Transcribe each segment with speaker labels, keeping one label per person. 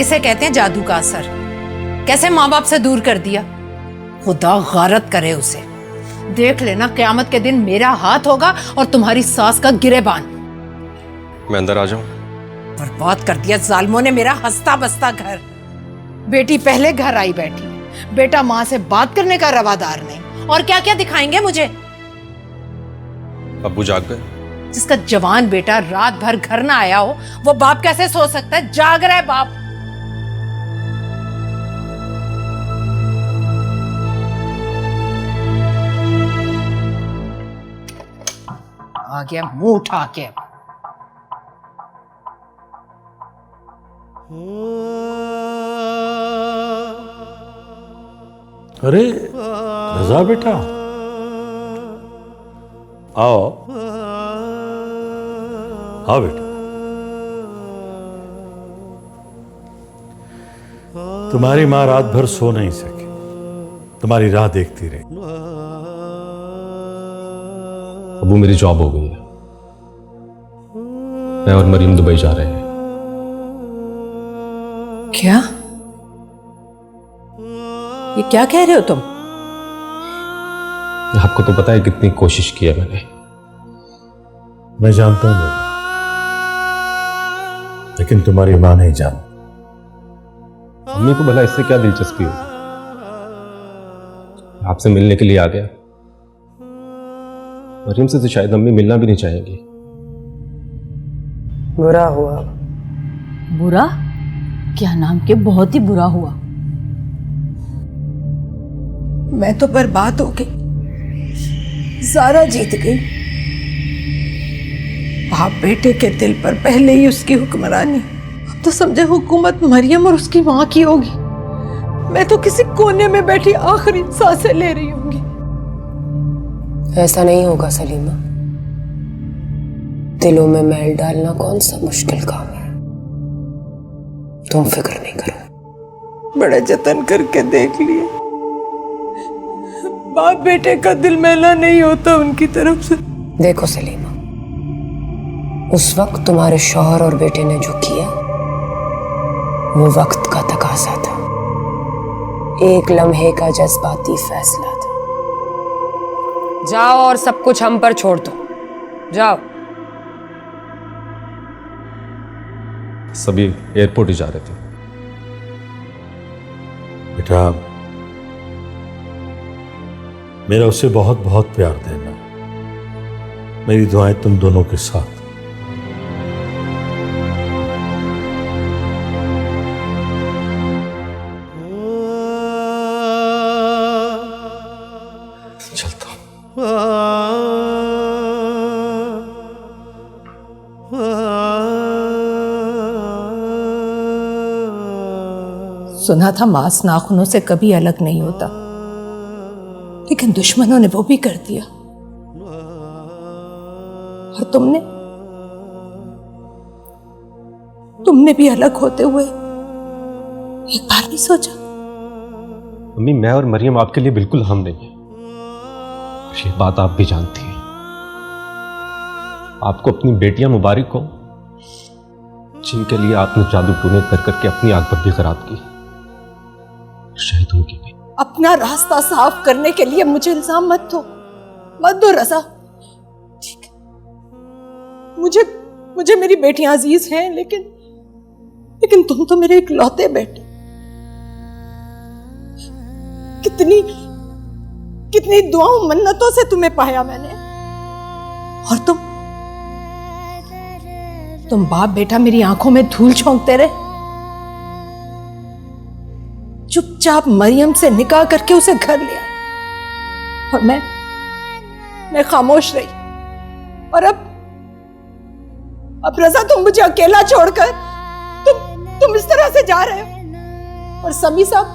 Speaker 1: इसे कहते हैं जादू का असर। कैसे माँ बाप से दूर कर दिया। खुदा गारत करे उसे। देख लेना क़यामत के दिन मेरा हाथ होगा और तुम्हारी सास का गिरेबान।
Speaker 2: मैं अंदर आ जाऊं?
Speaker 1: बर्बाद कर दिया जालिमों ने मेरा हंसता बसता घर। बेटी पहले घर आई बैठी, बेटा माँ से बात करने का रवादार नहीं। और क्या क्या दिखाएंगे मुझे।
Speaker 2: अब्बू जाग गए?
Speaker 1: जिसका जवान बेटा रात भर घर ना आया हो वो बाप कैसे सो सकता है। जाग रहा है बाप। आ गया मुंह उठा के।
Speaker 3: अरे रजा बेटा, आओ आओ बेटा। तुम्हारी माँ रात भर सो नहीं सकी, तुम्हारी राह देखती रही।
Speaker 2: अब्बू मेरी जॉब हो गई है, मैं और मरीम दुबई जा रहे हैं।
Speaker 1: क्या? ये क्या कह रहे हो तुम?
Speaker 2: आपको तो पता है कितनी कोशिश की है मैंने।
Speaker 3: मैं जानता हूं बेटा, लेकिन तुम्हारी मां नहीं जानती।
Speaker 2: अम्मी को भला इससे क्या दिलचस्पी होगी? आपसे मिलने के लिए आ गया। मरीम से तो शायद अम्मी मिलना भी नहीं चाहेंगी।
Speaker 4: बुरा हुआ।
Speaker 5: बुरा? क्या नाम के बहुत ही बुरा हुआ।
Speaker 1: मैं तो बर्बाद हो गई, ज़ारा जीत गई। बाप बेटे के दिल पर पहले ही उसकी हुक्मरानी। अब तो समझे हुकूमत मरियम और उसकी माँ की होगी। मैं तो किसी कोने में बैठी आखिरी सांसें ले रही होंगी।
Speaker 4: ऐसा नहीं होगा सलीमा। दिलों में मैल डालना कौन सा मुश्किल काम है। तुम फिक्र नहीं करो।
Speaker 1: बड़े जतन करके देख लिए, बाप बेटे का दिल मैला नहीं होता उनकी तरफ से।
Speaker 4: देखो सलीमा, उस वक्त तुम्हारे शौहर और बेटे ने जो किया वो वक्त का तकाजा था, एक लम्हे का जज्बाती फैसला था।
Speaker 6: जाओ और सब कुछ हम पर छोड़ दो। जाओ।
Speaker 2: सभी एयरपोर्ट ही जा रहे थे।
Speaker 3: बेटा, मेरा उसे बहुत बहुत प्यार देना। मेरी दुआएं तुम दोनों के साथ।
Speaker 2: चलता हूं।
Speaker 1: सुना था मांस नाखूनों से कभी अलग नहीं होता, लेकिन दुश्मनों ने वो भी कर दिया। और तुमने भी अलग होते हुए एक बार नहीं सोचा?
Speaker 2: मम्मी, मैं और मरियम आपके लिए बिल्कुल हम नहीं है। ये बात आप भी जानती हैं। आपको अपनी बेटियां मुबारक हो, जिनके लिए आपने जादू टूने कर करके अपनी आग बत्ती खराब की। शायद उनकी भी।
Speaker 1: अपना रास्ता साफ करने के लिए मुझे इल्जाम मत दो रजा। ठीक है, मुझे मेरी बेटियां अजीज हैं, लेकिन तुम तो मेरे इकलौते बेटे। कितनी दुआओं मन्नतों से तुम्हें पाया मैंने। और तुम बाप बेटा मेरी आंखों में धूल झोंकते रहे। चुपचाप मरियम से निकाह करके उसे घर ले आए, और मैं खामोश रही। और अब रजा, तुम मुझे अकेला छोड़कर तुम इस तरह से जा रहे हो। और समी साहब,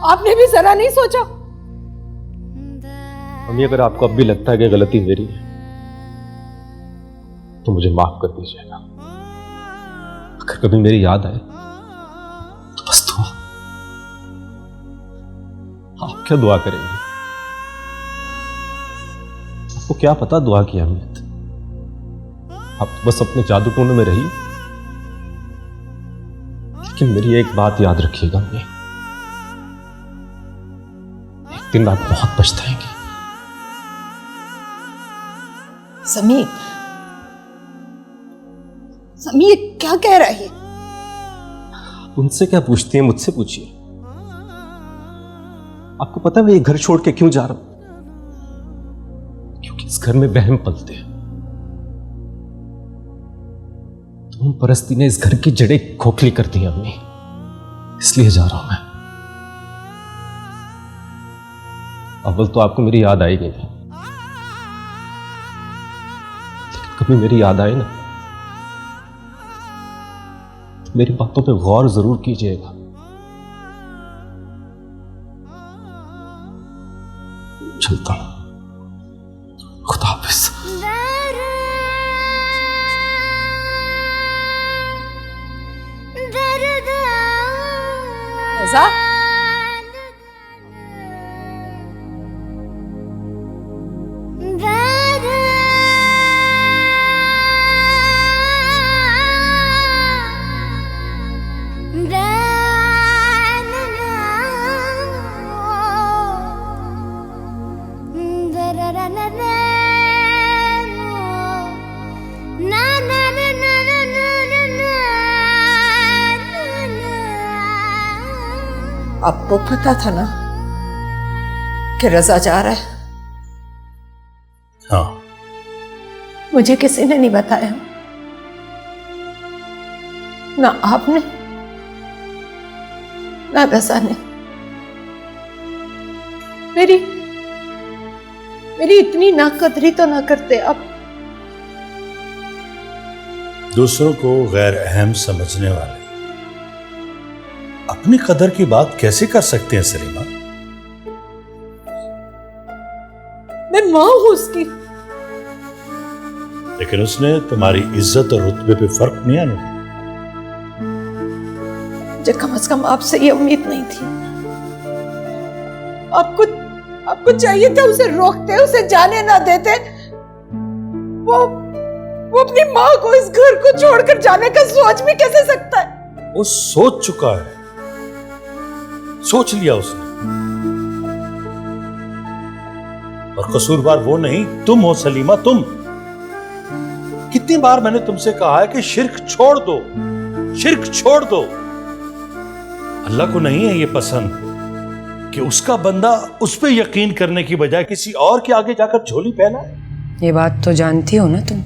Speaker 1: आपने भी जरा नहीं सोचा?
Speaker 2: मम्मी, अगर आपको अब भी लगता है कि गलती मेरी है तो मुझे माफ कर दीजिएगा। अगर कभी मेरी याद आए तो बस दुआ। आप क्या दुआ करेंगे? आपको क्या पता दुआ की अहमियत। आप बस अपने जादू टोने में रहिए, लेकिन मेरी एक बात याद रखिएगा अम्मी, एक दिन आप बहुत पछताएंगे।
Speaker 1: समीर, समीर क्या कह रहा है?
Speaker 2: उनसे क्या पूछती हैं, मुझसे पूछिए। आपको पता है मैं ये घर छोड़ के क्यों जा रहा हूं? क्योंकि इस घर में वहम पलते हैं। तुम परस्ती ने इस घर की जड़ें खोखली कर दी अम्मी, इसलिए जा रहा हूं मैं। अव्वल तो आपको मेरी याद आएगी नहीं, लेकिन कभी मेरी याद आए ना, तो मेरी बातों पे गौर जरूर कीजिएगा। चलता हूं, खुदा हाफिज।
Speaker 1: रज़ा, आपको पता था ना कि रज़ा जा रहा है?
Speaker 3: हाँ,
Speaker 1: मुझे किसी ने नहीं बताया, ना आपने ना रज़ा ने। मेरी इतनी नाकदरी तो ना करते आप।
Speaker 3: दूसरों को गैर अहम समझने वाले अपनी कदर की बात कैसे कर सकते हैं सलीमा?
Speaker 1: मैं मां हूं उसकी।
Speaker 3: लेकिन उसने तुम्हारी इज्जत और रुतबे पे फर्क नहीं आने दिया।
Speaker 1: मुझे कम से कम आपसे ये उम्मीद नहीं थी। आपको चाहिए था उसे रोकते, उसे जाने ना देते। वो अपनी मां को इस घर को छोड़कर जाने का सोच भी कैसे सकता है?
Speaker 3: वो सोच चुका है, सोच लिया उसने। और कसूरवार वो नहीं, तुम हो सलीमा, तुम। कितनी बार मैंने तुमसे कहा है कि शिर्क छोड़ दो, शिर्क छोड़ दो। अल्लाह को नहीं है ये पसंद कि उसका बंदा उस पर यकीन करने की बजाय किसी और के आगे जाकर झोली पहना।
Speaker 4: ये बात तो जानती हो ना तुम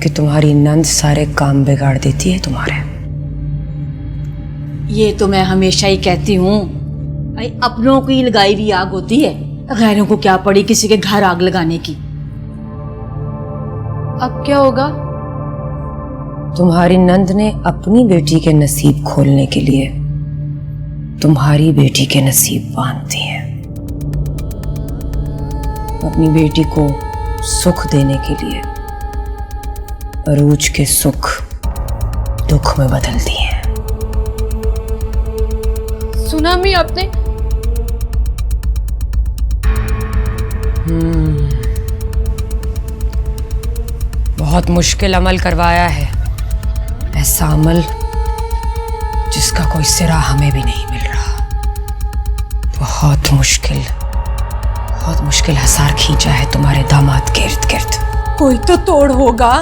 Speaker 4: कि तुम्हारी नंद सारे काम बिगाड़ देती है तुम्हारे।
Speaker 5: ये तो मैं हमेशा ही कहती हूँ, भाई अपनों की लगाई हुई आग होती है, गैरों को क्या पड़ी किसी के घर आग लगाने की। अब क्या होगा?
Speaker 4: तुम्हारी नंद ने अपनी बेटी के नसीब खोलने के लिए तुम्हारी बेटी के नसीब बांध दिए। अपनी बेटी को सुख देने के लिए अरूज के सुख दुख में बदल दिए।
Speaker 6: सुना भी आपने?
Speaker 4: बहुत मुश्किल अमल करवाया है, ऐसा अमल जिसका कोई सिरा हमें भी नहीं मिल रहा। बहुत मुश्किल हसार खींचा है तुम्हारे दामाद के इर्द गिर्द।
Speaker 1: कोई तो तोड़ होगा।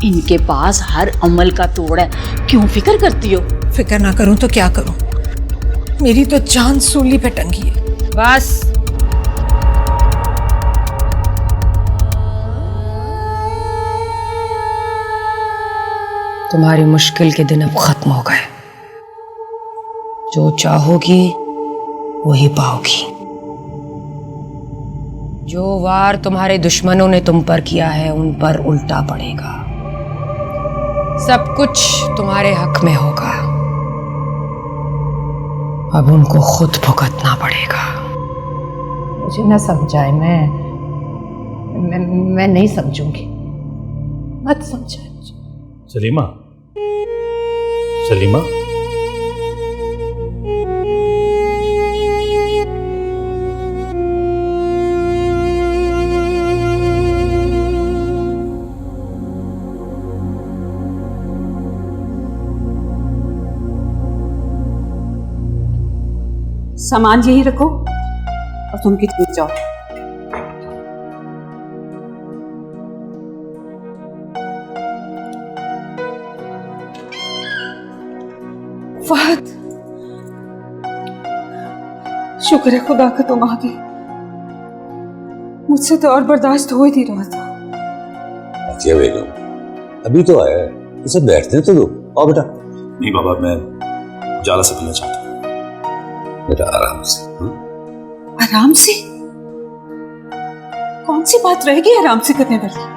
Speaker 5: इनके पास हर अमल का तोड़ है, क्यों फिक्र करती हो?
Speaker 1: फिक्र ना करूं तो क्या करूं? मेरी तो जान सूली पे टंगी है।
Speaker 4: बस तुम्हारी मुश्किल के दिन अब खत्म हो गए। जो चाहोगी वही पाओगी। जो वार तुम्हारे दुश्मनों ने तुम पर किया है उन पर उल्टा पड़ेगा। सब कुछ तुम्हारे हक में होगा। अब उनको खुद भुगतना पड़ेगा।
Speaker 1: मुझे ना समझाए, मैं नहीं समझूंगी। मत समझाए मुझे।
Speaker 3: सलीमा, सलीमा,
Speaker 7: सामान यही रखो और तुम किचन में जाओ।
Speaker 6: फहद, शुक्र है खुदा का तुम आ गए। मुझसे तो और बर्दाश्त हो ही नहीं रहा था।
Speaker 8: क्या बेगम, अभी तो आया है, इसे बैठते हैं तो दो। आओ बेटा।
Speaker 3: नहीं बाबा, मैं जाला से पीना चाहता हूँ।
Speaker 8: बेटा आराम से।
Speaker 6: आराम से? कौन सी बात रहेगी आराम से करने वाली?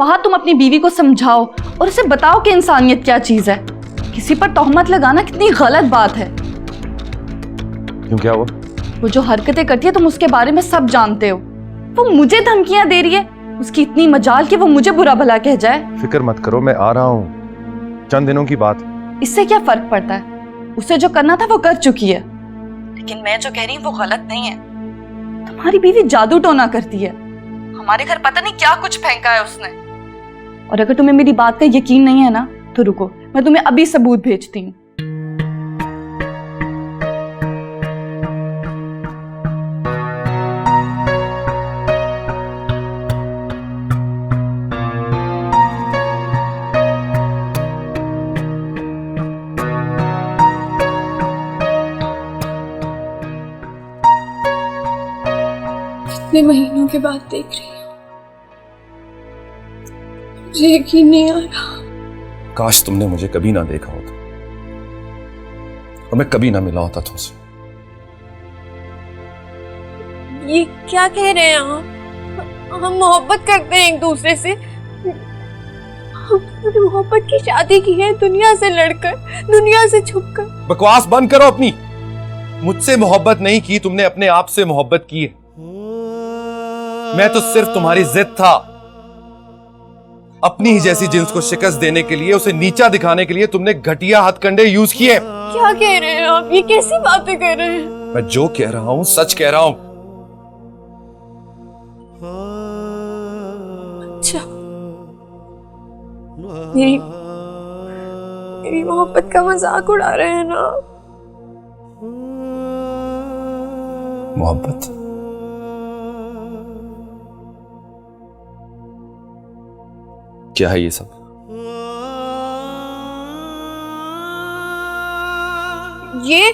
Speaker 9: वहां तुम अपनी बीवी को समझाओ और उसे बताओ कि इंसानियत क्या चीज है। किसी पर तोहमत लगाना कितनी गलत बात है।
Speaker 2: क्यों, क्या हुआ?
Speaker 9: वो जो हरकतें करती है तुम उसके बारे में सब जानते हो। वो मुझे धमकियां दे रही है, उसकी इतनी मजाल कि वो मुझे बुरा भला कह जाए।
Speaker 2: फिक्र मत करो, मैं आ रहा हूँ, चंद दिनों की बात।
Speaker 9: इससे क्या फर्क पड़ता है? उसे जो करना था वो कर चुकी है। लेकिन मैं जो कह रही हूँ वो गलत नहीं है। तुम्हारी बीवी जादू टोना करती है। हमारे घर पता नहीं क्या कुछ फेंका है उसने। और अगर तुम्हें मेरी बात का यकीन नहीं है ना तो रुको, मैं तुम्हें अभी सबूत भेजती हूँ।
Speaker 6: कितने महीनों के बाद देख रही हूँ, मुझे यकीन नहीं आ रहा।
Speaker 2: काश तुमने मुझे कभी ना देखा होता और मैं कभी ना मिला होता तुमसे।
Speaker 6: ये क्या कह रहे हैं आप? हम मोहब्बत करते हैं एक दूसरे से। हमने मोहब्बत की शादी की है, दुनिया से लड़कर, दुनिया से छुपकर।
Speaker 2: बकवास बंद करो अपनी। मुझसे मोहब्बत नहीं की तुमने, अपने आप से मोहब्बत की है। मैं तो सिर्फ तुम्हारी जिद था। अपनी ही जैसी जिन्स को शिकस्त देने के लिए, उसे नीचा दिखाने के लिए तुमने घटिया हथकंडे यूज किए।
Speaker 6: क्या कह रहे हैं आप? ये कैसी बातें कर रहे हैं?
Speaker 2: मैं जो कह रहा हूं सच कह रहा हूं।
Speaker 6: अच्छा, मेरी मोहब्बत का मजाक उड़ा रहे हैं ना?
Speaker 2: मोहब्बत? क्या है ये सब?
Speaker 6: ये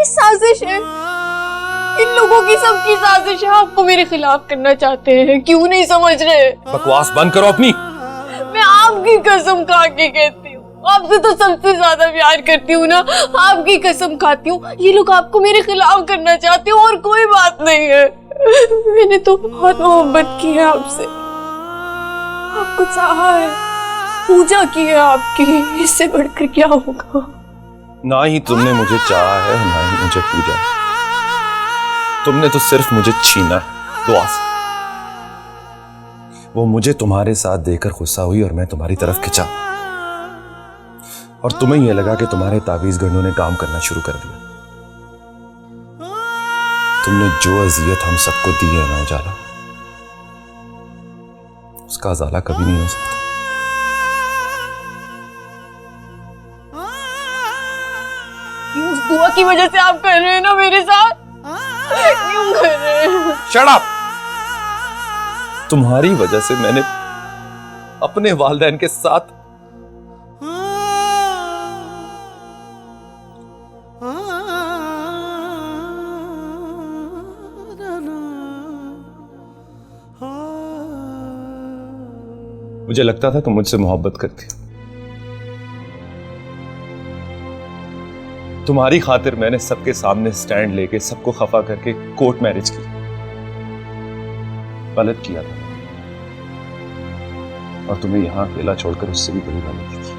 Speaker 6: साजिश है। इन लोगों की सबकी साजिश है। आपको मेरे खिलाफ करना चाहते हैं, क्यों नहीं समझ रहे?
Speaker 2: बकवास बंद करो अपनी।
Speaker 6: मैं आपकी कसम खा के कहती हूँ, आपसे तो सबसे ज्यादा प्यार करती हूँ ना। आपकी कसम खाती हूँ, ये लोग आपको मेरे खिलाफ करना चाहते हो और कोई बात नहीं है। मैंने तो बहुत मोहब्बत की है आपसे, आपको चाहा है, पूजा की है आपकी। इससे बढ़कर क्या होगा?
Speaker 2: ना ही तुमने मुझे चाहा है, ना ही मुझे पूजा है। तुमने तो सिर्फ मुझे छीना है दुआ से। वो मुझे तुम्हारे साथ देकर गुस्सा हुई और मैं तुम्हारी तरफ खिंचा, और तुम्हें यह लगा कि तुम्हारे तावीज गंडों ने काम करना शुरू कर दिया। तुमने जो अजियत हम सबको दी है ना उजाला, उसका उजाला कभी नहीं हो सकता।
Speaker 6: उस दुआ की वजह से आप कर रहे हैं ना मेरे साथ? क्यों कर रहे हैं?
Speaker 2: Shut up! तुम्हारी वजह से मैंने अपने वालिदैन के साथ मुझे लगता था तुम मुझसे मोहब्बत करती। तुम्हारी खातिर मैंने सबके सामने स्टैंड लेके सबको खफा करके कोर्ट मैरिज की। गलत किया था।
Speaker 10: और तुम्हें यहां अकेला छोड़कर उससे भी बड़ी गलती थी।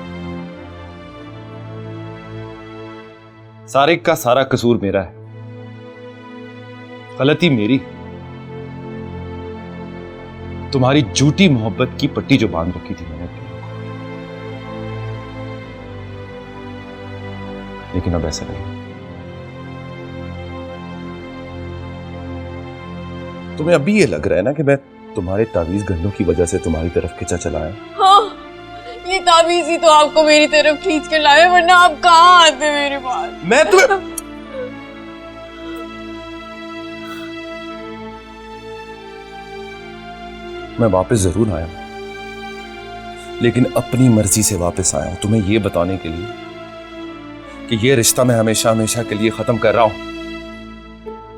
Speaker 10: सारे का सारा कसूर मेरा है, गलती मेरी। तुम्हारी झूठी मोहब्बत की पट्टी जो बांध रखी थी मैंने अपने को, लेकिन अब ऐसा नहीं। तुम्हें अभी ये लग रहा है ना कि मैं तुम्हारे तावीज गंडों की वजह से तुम्हारी तरफ खिंचा चला है।
Speaker 6: हाँ, ये तावीज ही तो आपको मेरी तरफ खींच कर लाए, वरना आप कहाँ आते मेरे पास।
Speaker 10: मैं तुम्हें मैं वापस जरूर आया हूं, लेकिन अपनी मर्जी से वापस आया हूं तुम्हें यह बताने के लिए कि यह रिश्ता मैं हमेशा हमेशा के लिए खत्म कर रहा हूं।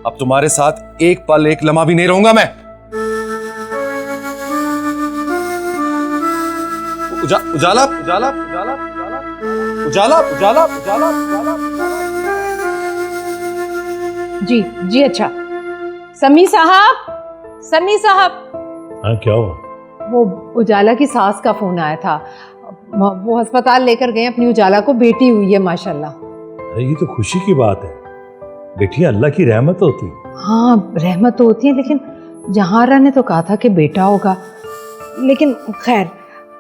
Speaker 10: अब तुम्हारे साथ एक पल एक लम्हा भी नहीं रहूंगा मैं। उजाला उजाला उजाला उजाला उजाला उजाला उजाला उजाला।
Speaker 1: जी जी, अच्छा। समी साहब, समी साहब।
Speaker 3: हाँ, क्या हुआ?
Speaker 1: वो उजाला की सास का फोन आया था, वो अस्पताल लेकर गए अपनी उजाला को, बेटी हुई है माशाल्लाह।
Speaker 3: अरे ये तो खुशी की बात है, बेटी अल्लाह की रहमत होती है।
Speaker 1: हाँ, रहमत तो होती है, लेकिन जहारा ने तो कहा था कि बेटा होगा। लेकिन खैर,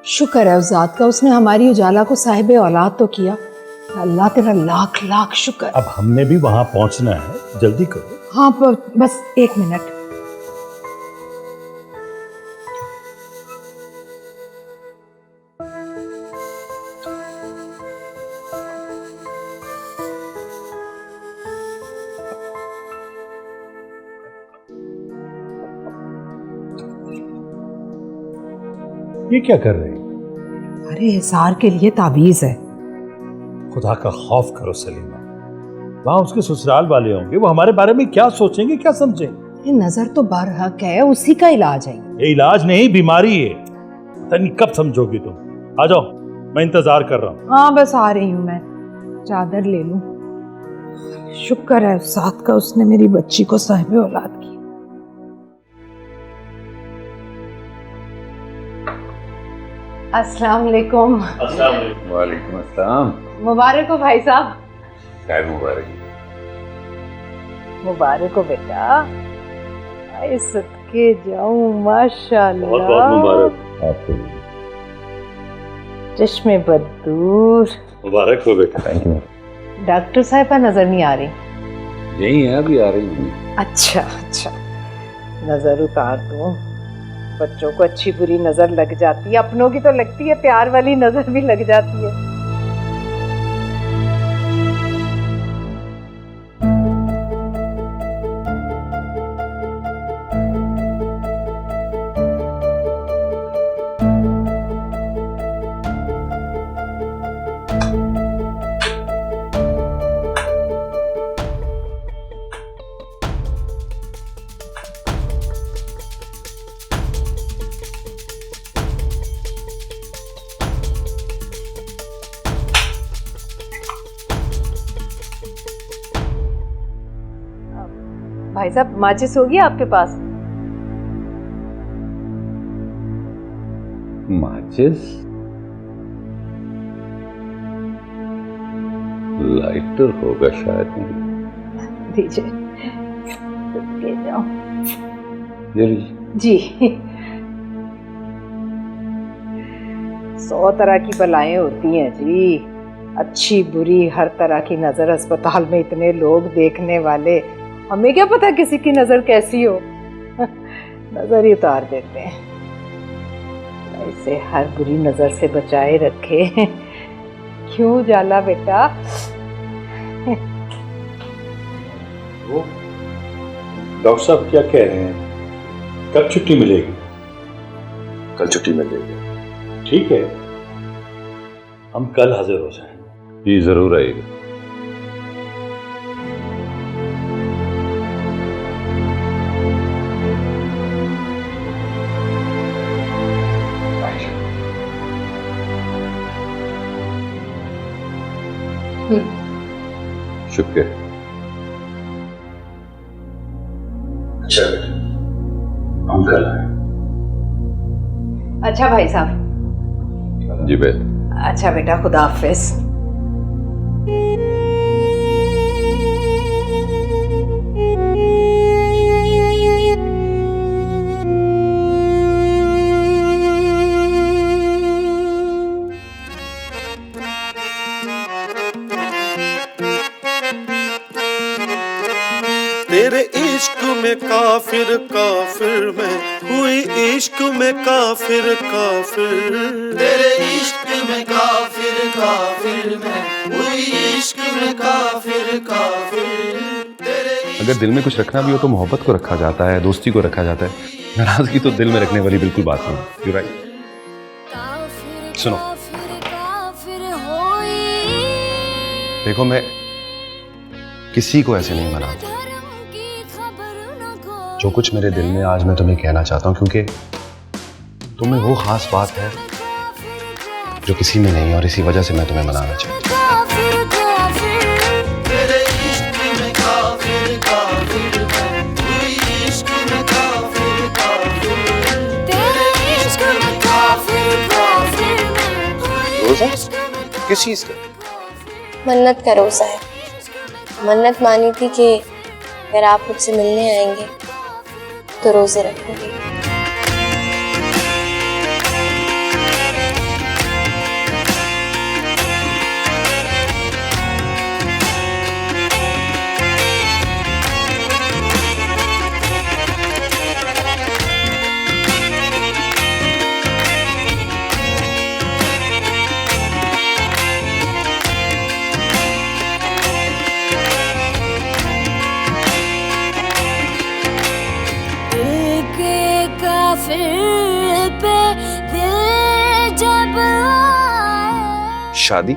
Speaker 1: शुक्र है उस जात का, उसने हमारी उजाला को साहिब औलाद तो किया। अल्लाह तेरा लाख लाख शुक्र।
Speaker 3: अब हमने भी वहां पहुंचना है, जल्दी करो।
Speaker 1: हाँ, बस 1 मिनट।
Speaker 3: ये क्या कर रहे हैं?
Speaker 1: अरे हिसार के लिए ताबीज है।
Speaker 3: खुदा का खौफ करो सलीमा, वहां उसके ससुराल वाले होंगे, वो हमारे बारे में क्या सोचेंगे, क्या समझेंगे?
Speaker 1: नजर तो बरहक है, उसी का इलाज है।
Speaker 3: ये इलाज नहीं, बीमारी है। पता नहीं कब समझोगी तुम। आ जाओ, मैं इंतजार कर रहा हूँ।
Speaker 1: हाँ, बस आ रही हूँ मैं। चादर ले लूं। शुक्र है उस साथ का, उसने मेरी बच्ची को साहिब औलाद की। अस्सलाम वालेकुम।
Speaker 8: वालेकुम अस्सलाम।
Speaker 1: मुबारक हो भाई साहब।
Speaker 8: क्या मुबारक?
Speaker 1: मुबारक हो बेटा। आए सदके जाऊं, माशाल्लाह।
Speaker 8: बहुत बहुत मुबारक आपको।
Speaker 1: चश्मे बदूर।
Speaker 3: मुबारक हो बेटा।
Speaker 8: Thank you.
Speaker 1: डॉक्टर साहिबा नजर नहीं आ रही?
Speaker 8: यही है, अभी आ रही हूँ।
Speaker 1: अच्छा अच्छा, नजर उतार दूं। बच्चों को अच्छी बुरी नजर लग जाती है, अपनों की तो लगती है, प्यार वाली नजर भी लग जाती है। भाई साहब, माचिस होगी आपके पास?
Speaker 8: माचिस? लाइटर होगा शायद। नहीं
Speaker 1: दीजिए, ले जाओ।
Speaker 8: ये लीजिए।
Speaker 1: जी। 100 तरह की बलाएं होती हैं जी, अच्छी बुरी हर तरह की नजर। अस्पताल में इतने लोग देखने वाले, हमें क्या पता किसी की नजर कैसी हो। नजर ही उतार देते हैं। ऐसे हर बुरी नजर से बचाए रखे। क्यों जाला बेटा?
Speaker 3: वो डॉक्टर साहब क्या कह रहे हैं, कब छुट्टी मिलेगी?
Speaker 10: कल छुट्टी मिलेगी।
Speaker 3: ठीक है, हम कल हाजिर हो जाएं।
Speaker 8: जी जरूर आएगा। शुक्र।
Speaker 3: अच्छा, हम कल आए।
Speaker 1: अच्छा भाई साहब,
Speaker 10: जी बेल।
Speaker 7: अच्छा बेटा, खुदा हाफिज।
Speaker 11: तेरे इश्क में काफिर काफिर में हुई, इश्क में काफिर काफिर।
Speaker 12: तेरे इश्क में काफिर काफिर में हुई, इश्क में काफिर काफिर।
Speaker 10: अगर दिल में कुछ रखना भी हो तो मोहब्बत को रखा जाता है, दोस्ती को रखा जाता है। नाराजगी तो दिल में रखने वाली बिल्कुल बात नहीं। You right. सुनो, देखो मैं किसी को ऐसे नहीं मनाता। जो कुछ मेरे दिल में आज मैं तुम्हें कहना चाहता हूँ, क्योंकि तुम्हें वो खास बात है जो किसी में नहीं, और इसी वजह से मैं तुम्हें मनाना चाहता हूँ।
Speaker 8: रोजा किस चीज का?
Speaker 6: मन्नत का रोजा है। मन्नत मानी थी कि अगर आप मुझसे मिलने आएंगे तो रोजे रखूंगी।
Speaker 10: शादी?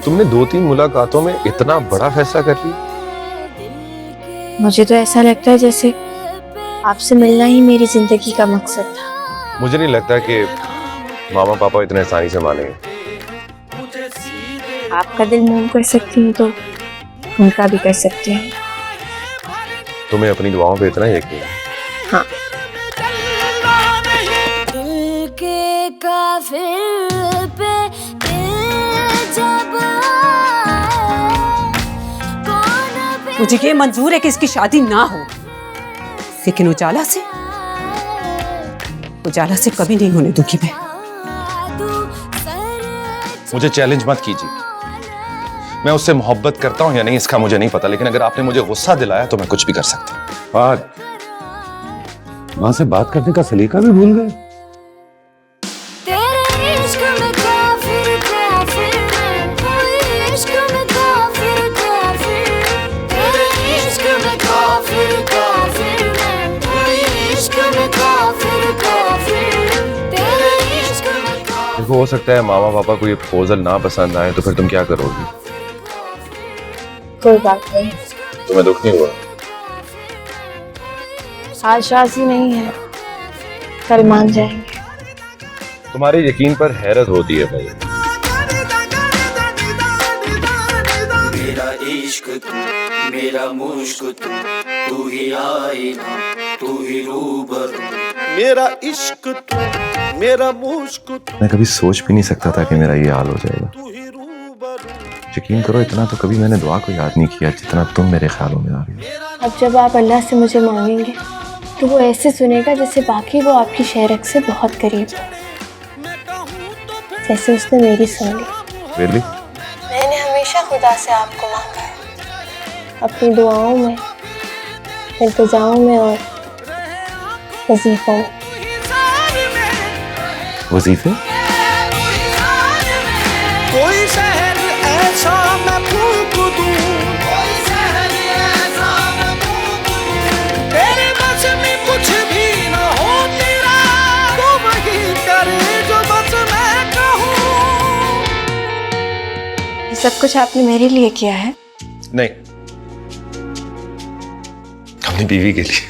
Speaker 10: तुमने 2-3 मुलाकातों में इतना बड़ा फैसला कर लिया?
Speaker 6: मुझे तो ऐसा लगता है जैसे आपसे मिलना ही मेरी जिंदगी का मकसद था।
Speaker 10: मुझे नहीं लगता कि मामा पापा इतने आसानी से मानेंगे।
Speaker 6: आपका दिल मोम कर सकती हूँ तो उनका भी कर सकती हूँ।
Speaker 10: तुम्हें अपनी दुआओं पे इतना यकीन है?
Speaker 6: हाँ।
Speaker 7: मुझे ये मंजूर है कि इसकी शादी ना हो, लेकिन उजाला से कभी नहीं होने दूंगी मैं।
Speaker 10: मुझे चैलेंज मत कीजिए। मैं उससे मोहब्बत करता हूं या नहीं इसका मुझे नहीं पता, लेकिन अगर आपने मुझे गुस्सा दिलाया तो मैं कुछ भी कर सकता हूं।
Speaker 8: मां से बात करने का सलीका भी भूल गए।
Speaker 10: देखो, हो सकता है मामा पापा को ये प्रपोजल ना पसंद आए, तो फिर तुम क्या करोगी?
Speaker 6: कोई बात नहीं।
Speaker 10: तुम्हें दुख नहीं हुआ?
Speaker 6: आज राजी नहीं है, कल मान जाएंगे।
Speaker 10: तुम्हारे यकीन पर हैरत होती है भाई।
Speaker 12: मेरा इश्क तू, मेरा मुश्क तू ही आईना, तू ही रूबरू। मेरा इश्क तू, मेरा मुश्क तू।
Speaker 10: मैं कभी सोच भी नहीं सकता था कि मेरा ये हाल हो जाएगा। यकीन करो, इतना तो कभी मैंने दुआ को याद नहीं किया जितना तुम मेरे ख्यालों में आ रही हो।
Speaker 6: अब जब आप अल्लाह से मुझे मांगेंगे तो वो ऐसे सुनेगा जैसे बाकी वो आपकी शहरक से बहुत करीब हो, जैसे उसने मेरी सुन ली।
Speaker 10: Really?
Speaker 6: मैंने हमेशा खुदा से आपको मांगा है, अपनी दुआओं में, इल्तिजाओं में और वजीफों में।
Speaker 10: वजीफे?
Speaker 11: कोई शहर ऐसा मैं फूंक दूं, कोई शहर ऐसा मैं फूंक दूं। तेरे बस में कुछ भी ना हो तेरा, तो वही करे जो बस मैं कहूं।
Speaker 6: ये सब कुछ आपने मेरे लिए किया है?
Speaker 10: नहीं, अपनी बीवी के लिए।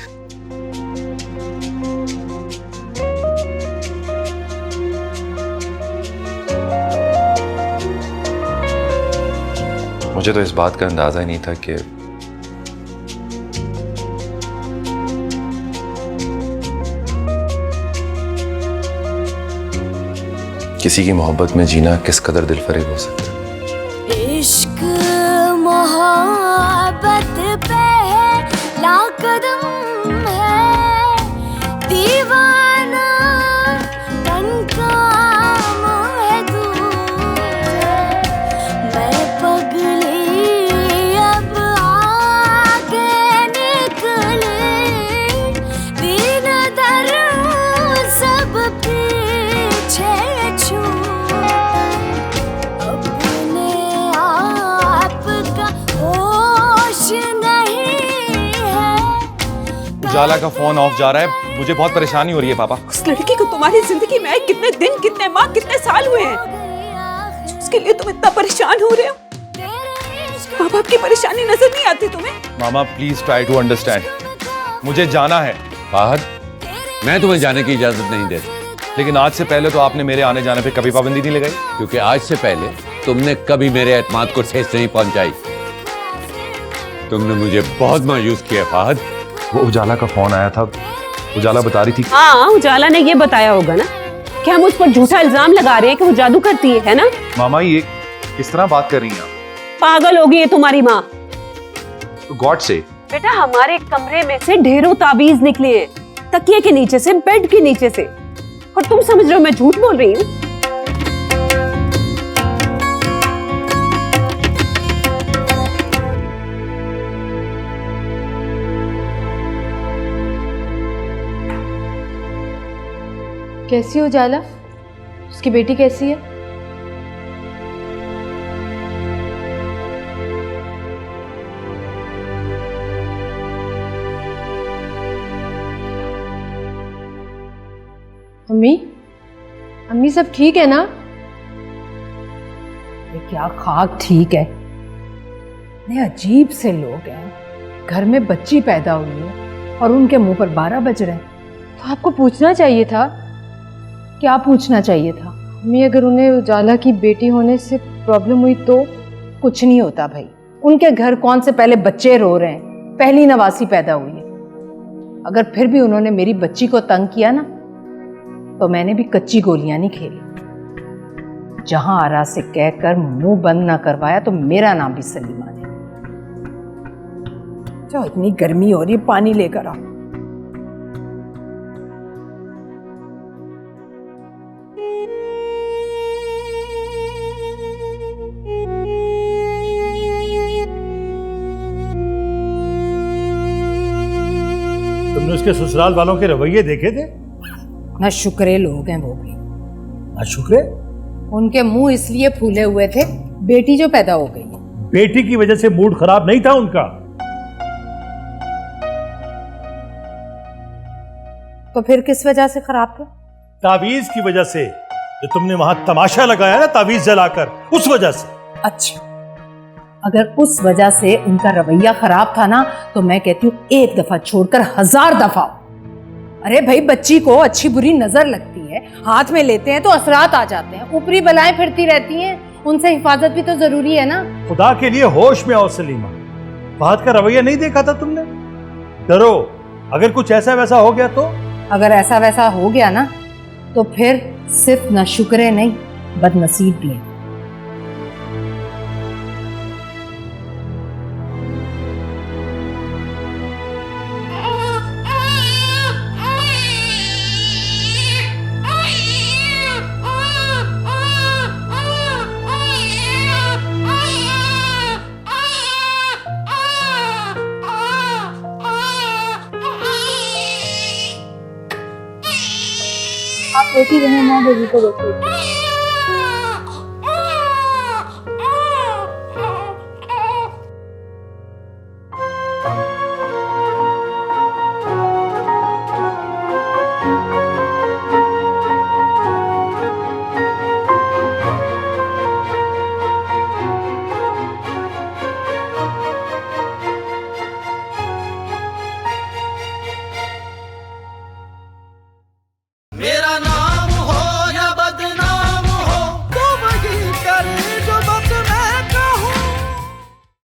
Speaker 10: मुझे तो इस बात का अंदाजा ही नहीं था कि किसी की मोहब्बत में जीना किस कदर दिल फरेब हो सकता है।
Speaker 13: इश्क मोहब्बत पहला कदम है, दीवाना तन का है तू, मैं पगली अब आगे निकले, दीन दर सब पीछे छू, अपने आप का होश नहीं है।
Speaker 10: उजाला का फोन ऑफ जा रहा है, मुझे बहुत परेशानी हो रही है पापा।
Speaker 7: उस लड़की को तुम्हारी जिंदगी में आए कितने दिन, कितने माह, कितने साल हुए हैं, उसके लिए तुम इतना परेशान हो रहे हो। माँ बाप की परेशानी नजर नहीं आती तुम्हें?
Speaker 10: मामा प्लीज ट्राई टू अंडरस्टैंड, मुझे जाना है।
Speaker 8: फहद, मैं तुम्हें जाने की इजाजत नहीं देता,
Speaker 10: लेकिन आज से पहले तो आपने मेरे आने जाने पे कभी पाबंदी नहीं लगाई।
Speaker 8: क्योंकि आज से पहले तुमने कभी मेरे एतमाद को ठेस नहीं पहुंचाई। तुमने मुझे बहुत मायूस किया फहद।
Speaker 10: वो उजाला का फोन आया था, उजाला बता रही थी।
Speaker 7: हाँ, उजाला ने ये बताया होगा ना कि हम उस पर झूठा इल्जाम लगा रहे हैं कि वो जादू करती है ना?
Speaker 10: मामा ये किस तरह बात कर रही हैं आप?
Speaker 7: पागल होगी है तुम्हारी माँ।
Speaker 10: तो गॉड से
Speaker 7: बेटा, हमारे कमरे में से ढेरों ताबीज निकले हैं, तकिए के नीचे से, बेड के नीचे से, और तुम समझ रहे हो मैं झूठ बोल रही हूँ?
Speaker 6: कैसी हो उजाला? उसकी बेटी कैसी है? अम्मी, अम्मी सब ठीक है ना?
Speaker 1: ये क्या खाक ठीक है, ये अजीब से लोग हैं। घर में बच्ची पैदा हुई है और उनके मुंह पर 12 बज रहे हैं।
Speaker 6: तो आपको पूछना चाहिए था।
Speaker 1: क्या पूछना चाहिए था?
Speaker 6: अम्मी, अगर उन्हें उजाला की बेटी होने से प्रॉब्लम हुई तो?
Speaker 1: कुछ नहीं होता भाई, उनके घर कौन से पहले बच्चे रो रहे हैं, पहली नवासी पैदा हुई है। अगर फिर भी उन्होंने मेरी बच्ची को तंग किया ना, तो मैंने भी कच्ची गोलियां नहीं खेली। जहां आरा से कहकर मुंह बंद ना करवाया तो मेरा नाम भी सलीमा ने। जो इतनी गर्मी हो रही है, पानी लेकर आओ।
Speaker 3: तुमने उसके ससुराल वालों के रवैये देखे थे?
Speaker 1: ना शुक्रे लोग हैं वो भी।
Speaker 3: ना शुक्रे?
Speaker 1: उनके मुंह इसलिए फूले हुए थे, बेटी जो पैदा हो गई।
Speaker 3: बेटी की वजह से मूड खराब नहीं था उनका।
Speaker 1: तो फिर किस वजह से खराब था?
Speaker 3: तावीज की वजह से, जो तुमने वहां तमाशा लगाया ना तावीज जलाकर, उस वजह से।
Speaker 1: अच्छा, अगर उस वजह से उनका रवैया खराब था ना, तो मैं कहती हूँ एक दफा छोड़कर 1000 दफा। अरे भाई, बच्ची को अच्छी बुरी नजर लगती है, हाथ में लेते हैं तो असरात आ जाते हैं, ऊपरी बलाएं फिरती रहती हैं, उनसे हिफाजत भी तो जरूरी है ना।
Speaker 3: खुदा के लिए होश में आओ सलीमा, फहद का रवैया नहीं देखा था तुमने? डरो, अगर कुछ ऐसा वैसा हो गया तो?
Speaker 1: अगर ऐसा वैसा हो गया ना, तो फिर सिर्फ नाशुक्रे नहीं, बदनसीब भी है।
Speaker 6: आप बेटी रहे, माँ बेबी को देखिए।